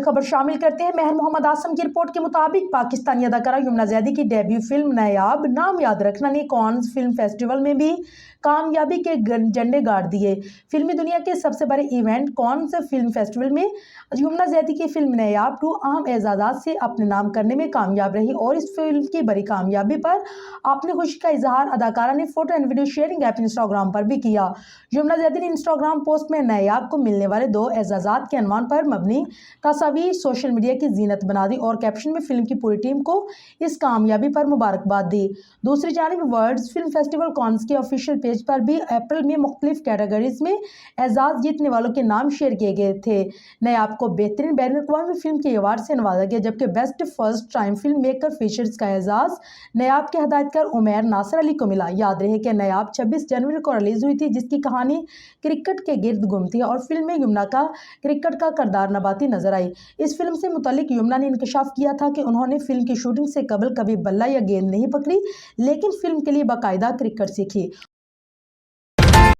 خبر شامل کرتے ہیں۔ مہر محمد آسم کی رپورٹ کے مطابق پاکستانی اداکارہ یمنا زیدی کی ڈیبیو فلم نایاب نام یاد رکھنا نے کانز فلم فیسٹیول میں بھی کامیابی کے جھنڈے گاڑ دیے۔ فلمی دنیا کے سب سے بڑے ایونٹ کانز فلم فیسٹیول میں یمنا زیدی کی فلم نایاب 2 اہم اعزازات سے اپنے نام کرنے میں کامیاب رہی اور اس فلم کی بڑی کامیابی پر اپنی خوشی کا اظہار اداکارہ نے photo and video sharing app Instagram پر بھی کیا۔ یمنا زیدی نے انسٹاگرام پوسٹ میں نایاب کو ملنے والے 2 اعزازات کے عنوان پر مبنی تصاویر سوشل میڈیا کی زینت بنا دی اور کیپشن میں فلم کی پوری ٹیم کو اس کامیابی پر مبارکباد دی۔ دوسری جانب ورلڈ فلم فیسٹیول کانز کے آفیشیل پیج پر بھی اپریل میں مختلف کیٹیگریز میں اعزاز جیتنے والوں کے نام شیئر کیے گئے تھے۔ نایاب کو بہترین بین الاقوامی فلم کے ایوارڈ سے نوازا گیا، جبکہ best first time film maker features کا اعزاز نایاب کے ہدایت کار عمیر ناصر علی کو ملا۔ یاد رہے کہ نایاب 26 جنوری کو ریلیز ہوئی تھی، جس کی کہانی کرکٹ کے گرد گھوم تھی اور فلم میں یمنا کا کرکٹ کا کردار نبھاتی نظر آئی۔ اس فلم سے متعلق یمنا نے انکشاف کیا تھا کہ انہوں نے فلم کی شوٹنگ سے قبل کبھی بلہ یا گیند نہیں پکڑی، لیکن فلم کے لیے باقاعدہ کرکٹ سیکھی۔